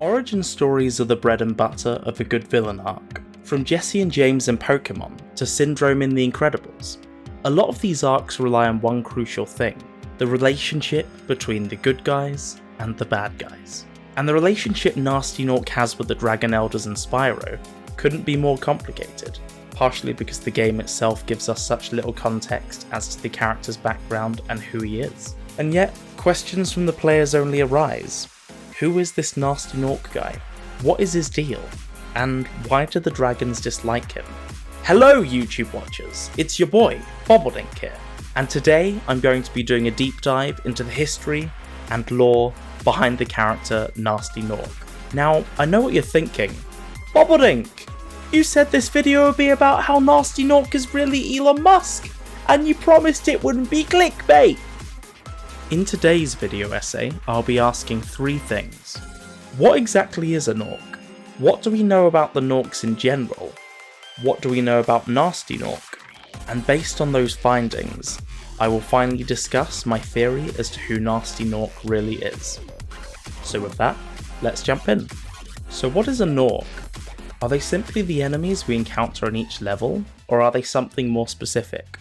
Origin stories are the bread and butter of a good villain arc, from Jesse and James in Pokemon to Syndrome in The Incredibles. A lot of these arcs rely on one crucial thing, the relationship between the good guys and the bad guys. And the relationship Gnasty Gnorc has with the Dragon Elders and Spyro couldn't be more complicated, partially because the game itself gives us such little context as to the character's background and who he is. And yet, questions from the players only arise. Who is this Gnasty Gnorc guy? What is his deal? And why do the dragons dislike him? Hello YouTube watchers, it's your boy, Bobbledink here, and today I'm going to be doing a deep dive into the history and lore behind the character Gnasty Gnorc. Now, I know what you're thinking. Bobbledink, you said this video would be about how Gnasty Gnorc is really Elon Musk, and you promised it wouldn't be clickbait! In today's video essay, I'll be asking three things. What exactly is a Gnorc? What do we know about the Gnorcs in general? What do we know about Gnasty Gnorc? And based on those findings, I will finally discuss my theory as to who Gnasty Gnorc really is. So with that, let's jump in. So what is a Gnorc? Are they simply the enemies we encounter in each level, or are they something more specific?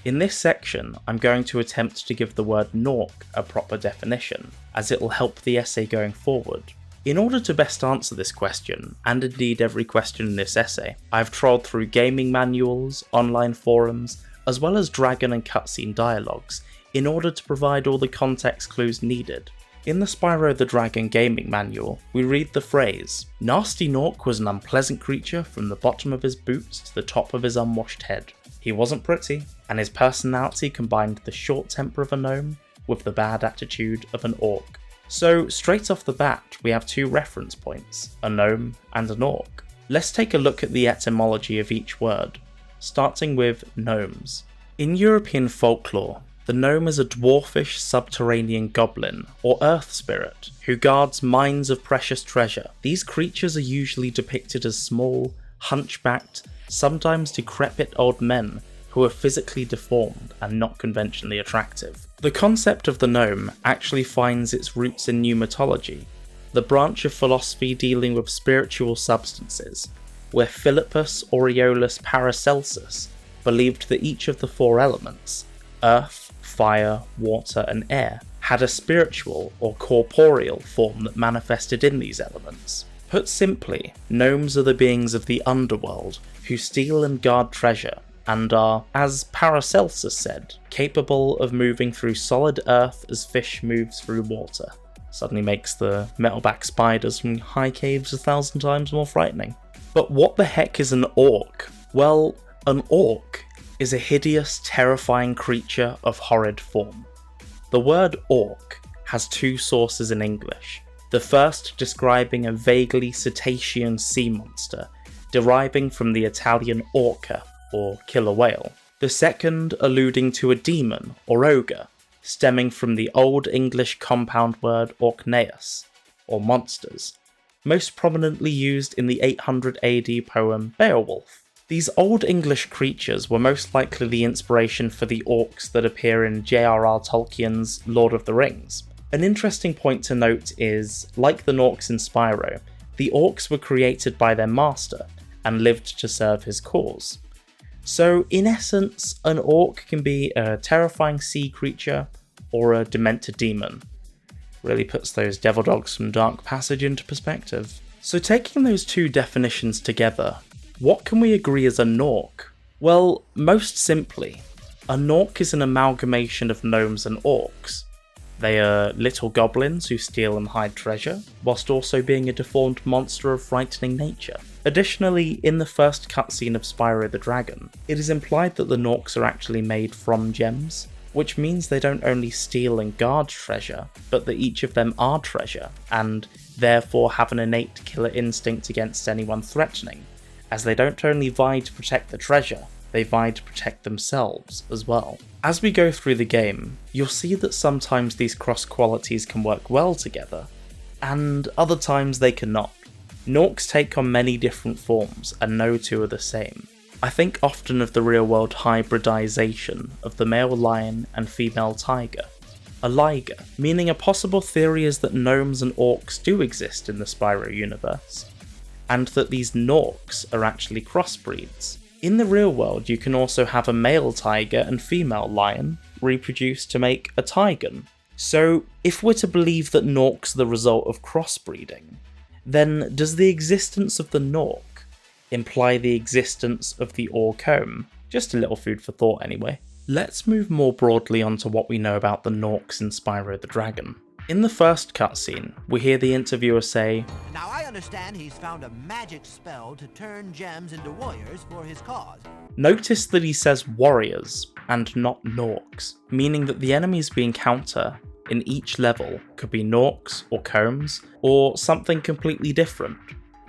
In this section, I'm going to attempt to give the word Gnorc a proper definition, as it will help the essay going forward. In order to best answer this question, and indeed every question in this essay, I've trolled through gaming manuals, online forums, as well as dragon and cutscene dialogues, in order to provide all the context clues needed. In the Spyro the Dragon gaming manual, we read the phrase, "Gnasty Gnorc was an unpleasant creature from the bottom of his boots to the top of his unwashed head. He wasn't pretty, and his personality combined the short temper of a gnome with the bad attitude of an orc." So straight off the bat, we have two reference points, a gnome and an orc. Let's take a look at the etymology of each word, starting with gnomes. In European folklore, the gnome is a dwarfish subterranean goblin or earth spirit who guards mines of precious treasure. These creatures are usually depicted as small, hunchbacked, sometimes decrepit old men who are physically deformed and not conventionally attractive. The concept of the gnome actually finds its roots in pneumatology, the branch of philosophy dealing with spiritual substances, where Philippus Aureolus Paracelsus believed that each of the four elements, earth, fire, water and air, had a spiritual or corporeal form that manifested in these elements. Put simply, gnomes are the beings of the underworld who steal and guard treasure, and are, as Paracelsus said, capable of moving through solid earth as fish moves through water. Suddenly makes the metalback spiders from high caves 1,000 times more frightening. But what the heck is an orc? Well, an orc is a hideous, terrifying creature of horrid form. The word orc has two sources in English, the first describing a vaguely cetacean sea monster, deriving from the Italian orca, or killer whale. The second alluding to a demon, or ogre, stemming from the Old English compound word orcneus, or monsters, most prominently used in the 800 AD poem Beowulf. These Old English creatures were most likely the inspiration for the orcs that appear in J.R.R. Tolkien's Lord of the Rings. An interesting point to note is, like the Gnorcs in Spyro, the orcs were created by their master and lived to serve his cause. So in essence, an orc can be a terrifying sea creature or a demented demon. Really puts those devil dogs from Dark Passage into perspective. So taking those two definitions together, what can we agree is a Gnorc? Well, most simply, a Gnorc is an amalgamation of gnomes and orcs. They are little goblins who steal and hide treasure, whilst also being a deformed monster of frightening nature. Additionally, in the first cutscene of Spyro the Dragon, it is implied that the Gnorcs are actually made from gems, which means they don't only steal and guard treasure, but that each of them are treasure, and therefore have an innate killer instinct against anyone threatening, as they don't only vie to protect the treasure, they vie to protect themselves as well. As we go through the game, you'll see that sometimes these cross qualities can work well together, and other times they cannot. Gnorcs take on many different forms, and no two are the same. I think often of the real world hybridization of the male lion and female tiger. a Liger, meaning a possible theory is that gnomes and orcs do exist in the Spyro universe, and that these Gnorcs are actually crossbreeds. In the real world, you can also have a male tiger and female lion reproduce to make a Tigon. So if we're to believe that Gnorcs are the result of crossbreeding, then does the existence of the Gnorc imply the existence of the Orcombe? Just a little food for thought anyway. Let's move more broadly onto what we know about the Gnorcs in Spyro the Dragon. In the first cutscene, we hear the interviewer say, "Now I understand he's found a magic spell to turn gems into warriors for his cause." Notice that he says warriors and not Gnorcs, meaning that the enemies we encounter in each level could be Gnorcs or combs or something completely different.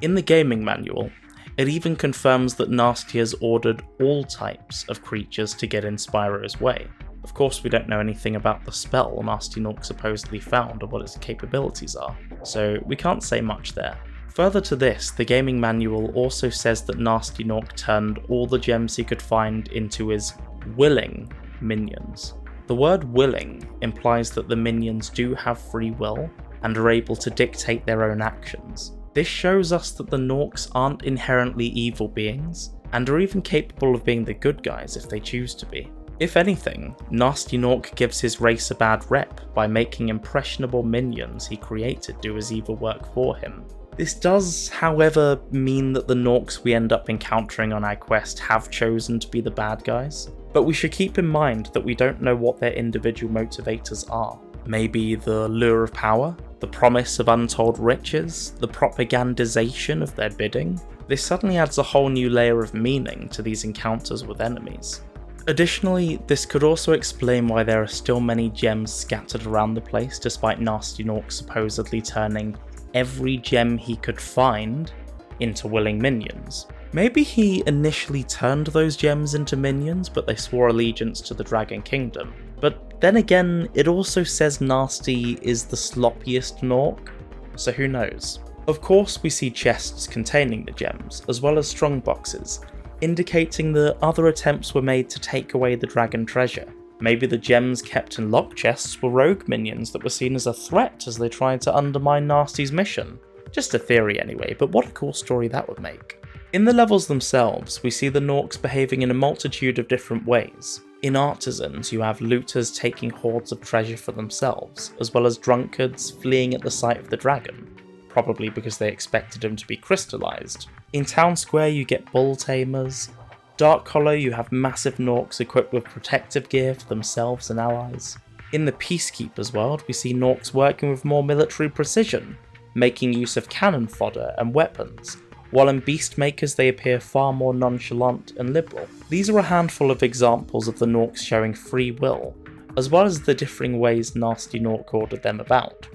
In the gaming manual, it even confirms that Gnasty has ordered all types of creatures to get in Spyro's way. Of course, we don't know anything about the spell Gnasty Gnorc supposedly found or what its capabilities are, so we can't say much there. Further to this, the gaming manual also says that Gnasty Gnorc turned all the gems he could find into his willing minions. The word willing implies that the minions do have free will and are able to dictate their own actions. This shows us that the Gnorcs aren't inherently evil beings, and are even capable of being the good guys if they choose to be. If anything, Gnasty Gnorc gives his race a bad rep by making impressionable minions he created do his evil work for him. This does, however, mean that the Gnorcs we end up encountering on our quest have chosen to be the bad guys, but we should keep in mind that we don't know what their individual motivators are. Maybe the lure of power, the promise of untold riches, the propagandization of their bidding. This suddenly adds a whole new layer of meaning to these encounters with enemies. Additionally, this could also explain why there are still many gems scattered around the place despite Gnasty Gnorc supposedly turning every gem he could find into willing minions. Maybe he initially turned those gems into minions, but they swore allegiance to the Dragon Kingdom. But then again, it also says Gnasty is the sloppiest Gnorc, so who knows. Of course, we see chests containing the gems, as well as strong boxes, indicating that other attempts were made to take away the dragon treasure. Maybe the gems kept in lock chests were rogue minions that were seen as a threat as they tried to undermine Gnasty's mission. Just a theory anyway, but what a cool story that would make. In the levels themselves, we see the Gnorcs behaving in a multitude of different ways. In Artisans, you have looters taking hoards of treasure for themselves, as well as drunkards fleeing at the sight of the dragon, probably because they expected him to be crystallized. In Town Square, you get bull tamers. Dark Hollow, you have massive Gnorcs equipped with protective gear for themselves and allies. In the Peacekeepers world, we see Gnorcs working with more military precision, making use of cannon fodder and weapons, while in Beastmakers they appear far more nonchalant and liberal. These are a handful of examples of the Gnorcs showing free will, as well as the differing ways Gnasty Gnorc ordered them about.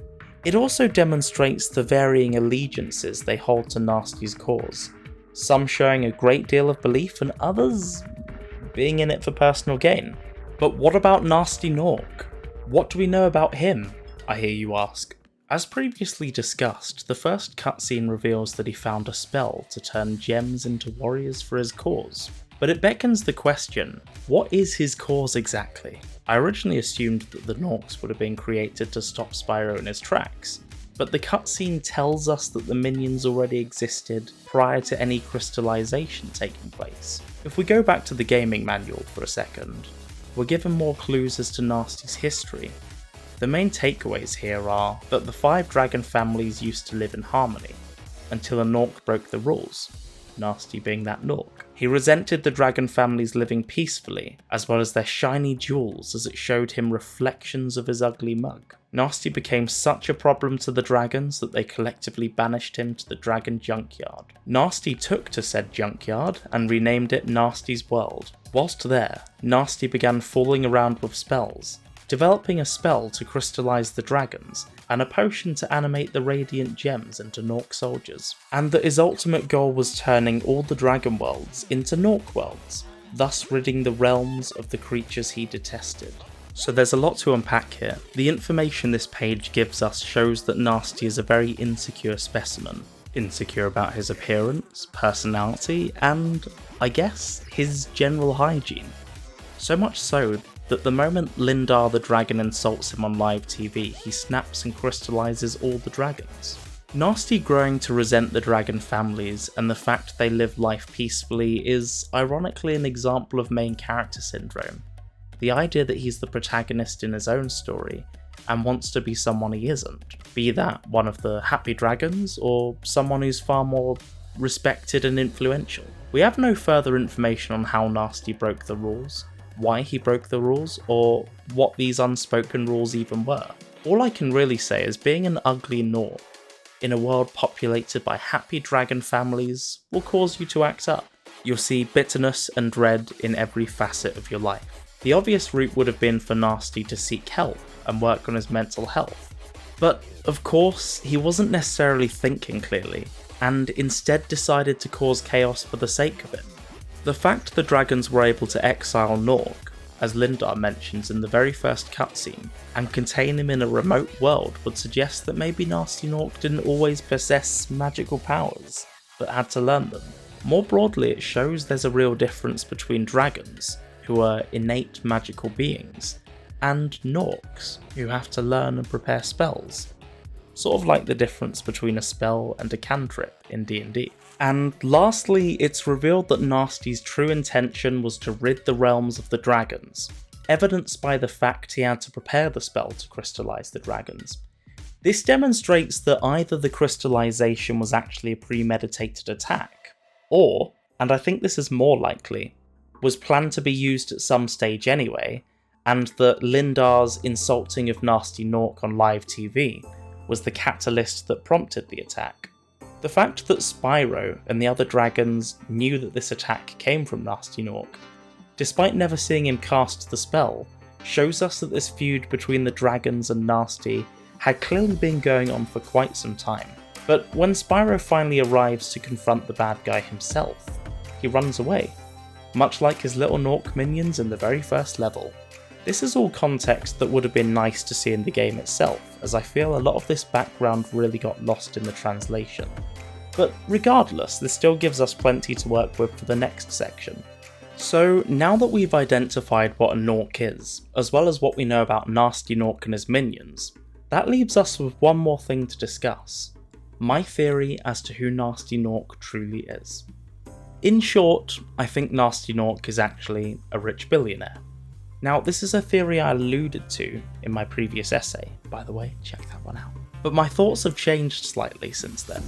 It also demonstrates the varying allegiances they hold to Gnasty's cause, some showing a great deal of belief and others being in it for personal gain. But what about Gnasty Gnorc? What do we know about him, I hear you ask? As previously discussed, the first cutscene reveals that he found a spell to turn gems into warriors for his cause. But it beckons the question, what is his cause exactly? I originally assumed that the Gnorcs would have been created to stop Spyro in his tracks, but the cutscene tells us that the minions already existed prior to any crystallization taking place. If we go back to the gaming manual for a second, we're given more clues as to Gnasty's history. The main takeaways here are that the 5 dragon families used to live in harmony, until a Gnorc broke the rules, Gnasty being that Gnorc. He resented the dragon families living peacefully, as well as their shiny jewels as it showed him reflections of his ugly mug. Gnasty became such a problem to the dragons that they collectively banished him to the dragon junkyard. Gnasty took to said junkyard and renamed it Gnasty's World. Whilst there, Gnasty began fooling around with spells, developing a spell to crystallize the dragons, and a potion to animate the radiant gems into Gnorc soldiers, and that his ultimate goal was turning all the dragon worlds into Gnorc worlds, thus ridding the realms of the creatures he detested. So there's a lot to unpack here. The information this page gives us shows that Gnasty is a very insecure specimen. Insecure about his appearance, personality, and, I guess, his general hygiene. So much so that the moment Lindar the dragon insults him on live TV, he snaps and crystallizes all the dragons. Gnasty growing to resent the dragon families and the fact they live life peacefully is ironically an example of main character syndrome. The idea that he's the protagonist in his own story and wants to be someone he isn't, be that one of the happy dragons or someone who's far more respected and influential. We have no further information on how Gnasty broke the rules, why he broke the rules, or what these unspoken rules even were. All I can really say is being an ugly Gnorc in a world populated by happy dragon families will cause you to act up. You'll see bitterness and dread in every facet of your life. The obvious route would have been for Gnasty to seek help and work on his mental health. But of course, he wasn't necessarily thinking clearly, and instead decided to cause chaos for the sake of it. The fact the dragons were able to exile Gnorc, as Lindar mentions in the very first cutscene, and contain him in a remote world would suggest that maybe Gnasty Gnorc didn't always possess magical powers, but had to learn them. More broadly, it shows there's a real difference between dragons, who are innate magical beings, and Gnorcs, who have to learn and prepare spells. Sort of like the difference between a spell and a cantrip in D&D. And lastly, it's revealed that Gnasty's true intention was to rid the realms of the dragons, evidenced by the fact he had to prepare the spell to crystallize the dragons. This demonstrates that either the crystallization was actually a premeditated attack, or, and I think this is more likely, was planned to be used at some stage anyway, and that Lindar's insulting of Gnasty Gnorc on live TV was the catalyst that prompted the attack. The fact that Spyro and the other dragons knew that this attack came from Gnasty Gnorc, despite never seeing him cast the spell, shows us that this feud between the dragons and Gnasty had clearly been going on for quite some time. But when Spyro finally arrives to confront the bad guy himself, he runs away, much like his little Gnorc minions in the very first level. This is all context that would have been nice to see in the game itself, as I feel a lot of this background really got lost in the translation. But regardless, this still gives us plenty to work with for the next section. So now that we've identified what a Gnorc is, as well as what we know about Gnasty Gnorc and his minions, that leaves us with one more thing to discuss: my theory as to who Gnasty Gnorc truly is. In short, I think Gnasty Gnorc is actually a rich billionaire. Now, this is a theory I alluded to in my previous essay, by the way, check that one out. But my thoughts have changed slightly since then.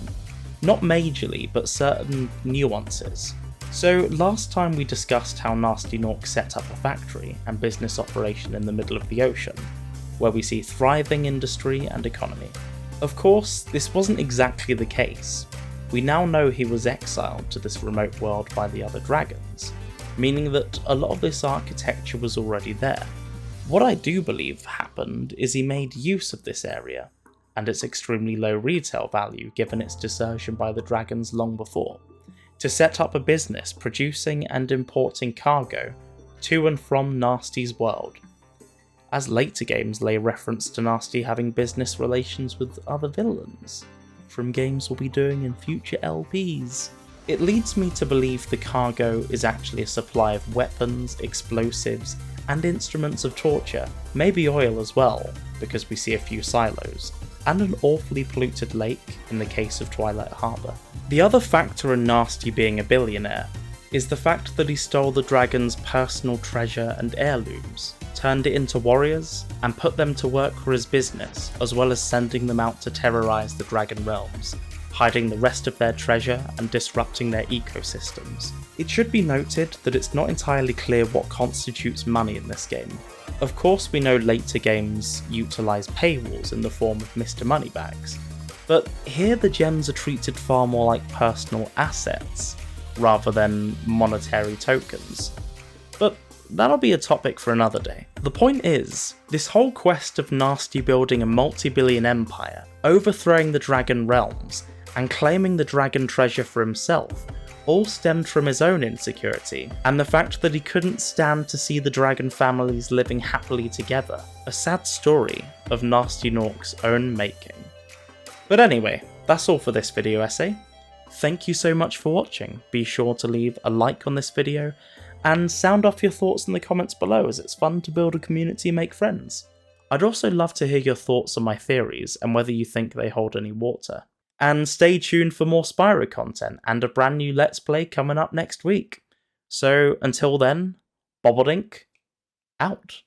Not majorly, but certain nuances. So last time we discussed how Gnasty Gnorc set up a factory and business operation in the middle of the ocean, where we see thriving industry and economy. Of course, this wasn't exactly the case. We now know he was exiled to this remote world by the other dragons, meaning that a lot of this architecture was already there. What I do believe happened is he made use of this area, and its extremely low retail value given its desertion by the dragons long before, to set up a business producing and importing cargo to and from Gnasty's world, as later games lay reference to Gnasty having business relations with other villains, from games we'll be doing in future LPs. It leads me to believe the cargo is actually a supply of weapons, explosives, and instruments of torture, maybe oil as well, because we see a few silos, and an awfully polluted lake in the case of Twilight Harbour. The other factor in Gnasty being a billionaire is the fact that he stole the dragon's personal treasure and heirlooms, turned it into warriors, and put them to work for his business, as well as sending them out to terrorise the dragon realms, hiding the rest of their treasure and disrupting their ecosystems. It should be noted that it's not entirely clear what constitutes money in this game. Of course, we know later games utilise paywalls in the form of Mr. Moneybags, but here the gems are treated far more like personal assets, rather than monetary tokens. But that'll be a topic for another day. The point is, this whole quest of Gnasty building a multi-billion empire, overthrowing the dragon realms, and claiming the dragon treasure for himself, all stemmed from his own insecurity, and the fact that he couldn't stand to see the dragon families living happily together. A sad story of Gnasty Gnorc's own making. But anyway, that's all for this video essay. Thank you so much for watching. Be sure to leave a like on this video, And sound off your thoughts in the comments below, as it's fun to build a community and make friends. I'd also love to hear your thoughts on my theories and whether you think they hold any water. And stay tuned for more Spyro content and a brand new Let's Play coming up next week. So until then, Bobbledink, out.